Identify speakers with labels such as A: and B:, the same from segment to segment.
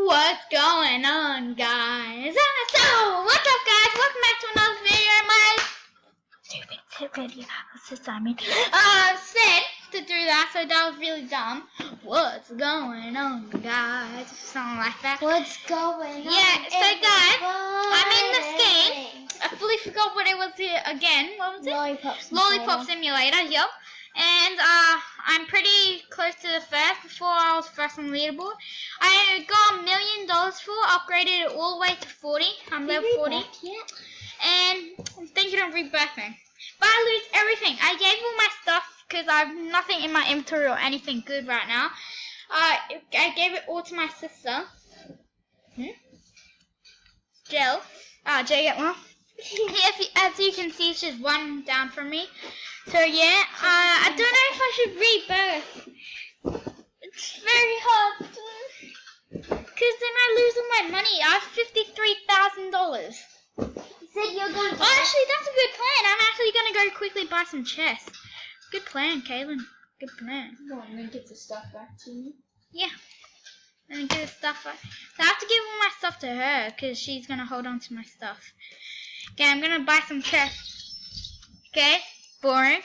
A: What's going on, guys? So, what's up, guys? Welcome back to another video. My stupid video. Said to do that, so that was really dumb. What's going on, guys? Something like that.
B: What's going on?
A: Yeah, so guys, I'm in this game. I fully forgot what it was again. What was it?
B: Lollipop
A: Simulator, yep. And I'm pretty close to the first before I was first on the leaderboard. I got $1 million for, upgraded it all the way to 40. I'm level 40. And I'm thinking of rebirthing. But I lose everything. I gave all my stuff because I have nothing in my inventory or anything good right now. I gave it all to my sister. Jill. J. As you can see, she's one down from me. So yeah, I don't know if I should rebirth. It's very hard because then I lose all my money. I have $53,000.
B: You said you're going to.
A: Oh, actually, that's a good plan. I'm actually gonna go quickly buy some chests. Good plan, Kaylin. Good plan.
B: No, I'm gonna get the stuff back to you.
A: Yeah. And get the stuff back. So I have to give all my stuff to her because she's gonna hold on to my stuff. Okay, I'm gonna buy some chests. Okay. Boring.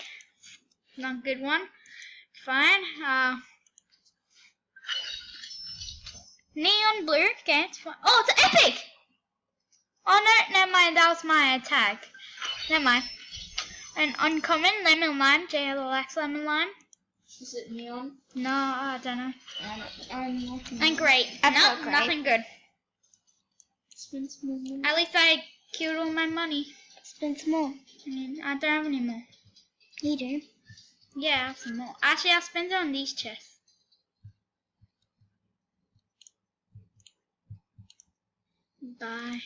A: Not a good one. Fine. Neon blue. Okay, it's fine. Oh, it's epic! Oh no, never mind. That was my attack. Never mind. An uncommon lemon lime. JLX lemon lime.
B: Is it neon?
A: No, I don't know.
B: I'm
A: And great. No,
B: great.
A: nothing good.
B: Spend some more money.
A: At least I killed all my money.
B: Spend some more.
A: I don't have any more.
B: You do.
A: Yeah, I have some more. Actually, I'll spend it on these chests. Bye.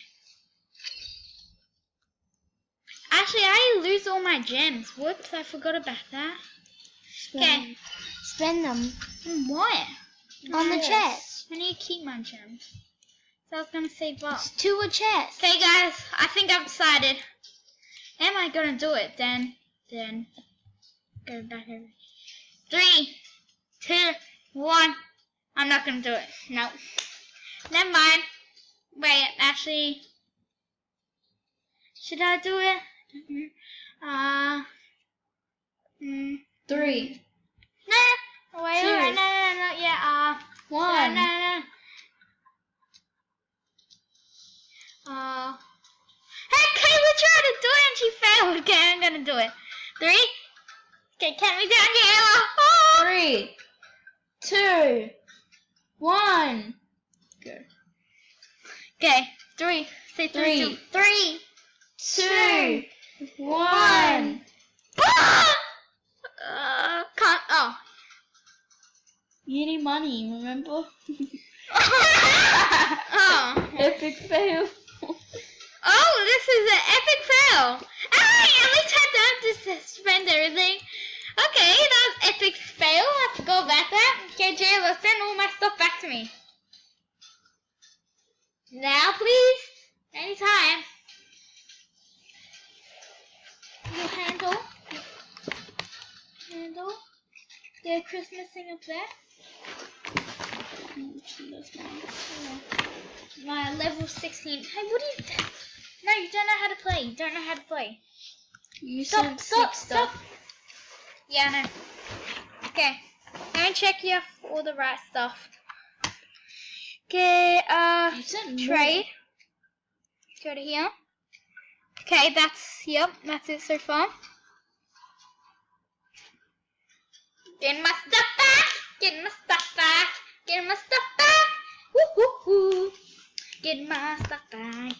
A: Actually, I lose all my gems. Whoops, I forgot about that. Okay.
B: Spend them.
A: What?
B: On the chest.
A: I need to keep my gems. So I was going to save up.
B: It's to a chest.
A: Okay, guys, I think I've decided. Am I going to do it? Then. Go back over. 3, 2, 1. I'm not going to do it. Nope. Never mind. Wait, actually. Should I do it?
B: 3.
A: No. Wait,
B: 2.
A: No. Yeah,
B: 1.
A: No. Hey, Kayla tried to do it and she failed. Okay, I'm gonna do it. 3. Okay, count me down, Kayla. Oh.
B: 3, 2, 1. Go.
A: Okay, 3. Say 3. 3,
B: 2, 1.
A: Can't. Oh.
B: You need money, remember?
A: Oh.
B: Epic fail.
A: Oh, this is an epic fail. Hey, at least I don't have to spend everything. Okay, that was epic fail. I forgot about that. Okay, Jayla, send all my stuff back to me. Now, please. Anytime. Your handle. The Christmas thing up there. My level 16. Hey, what are you doing? No, you don't know how to play. You don't know how to play.
B: You
A: Stop. Yeah, I know. Okay. Go and check you have all the right stuff. Okay, trade. Go to here. Okay, that's it so far. Getting my stuff back. Getting my stuff back. Woo. Getting my stuff back.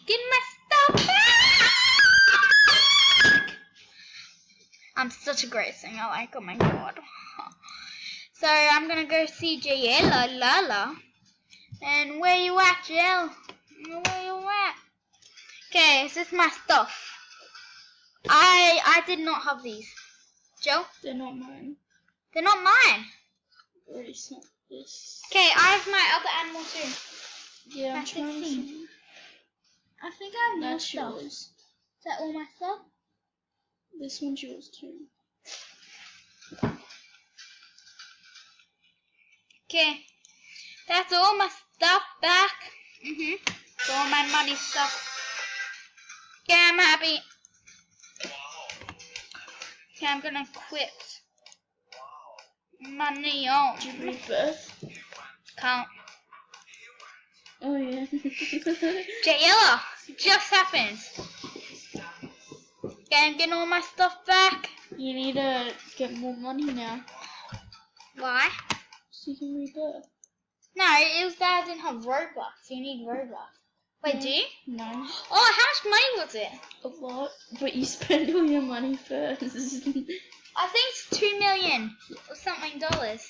A: I'm such a great singer, like, oh my god. So I'm gonna go see JL. And where you at, JL? Where you at? Okay, is this my stuff? I did not have these. Joe?
B: They're not mine.
A: They're not mine.
B: Already sent this.
A: Okay, I have my other animal too.
B: Yeah, I'm
A: That's
B: trying
A: 16.
B: to.
A: I think I have more
B: That's
A: stuff.
B: yours.
A: Is that all my stuff?
B: This one's yours too.
A: Okay. That's all my stuff back. All my money stuff. Yeah, I'm happy. Okay, I'm gonna quit. Money on.
B: Did you rebirth?
A: Can't.
B: Oh yeah.
A: Yellow just happened. Okay, I'm getting all my stuff back.
B: You need to get more money now,
A: Why?
B: so you can rebirth.
A: No, it was that I didn't have Robux. You need Robux. Wait, do you?
B: No.
A: Oh, how much money was it?
B: A lot, but you spend all your money first.
A: I think it's 2 million or something dollars.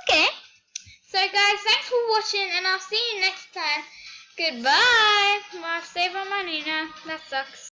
A: Okay. So guys, thanks for watching and I'll see you next time. Goodbye. Well, I've saved my money now. That sucks.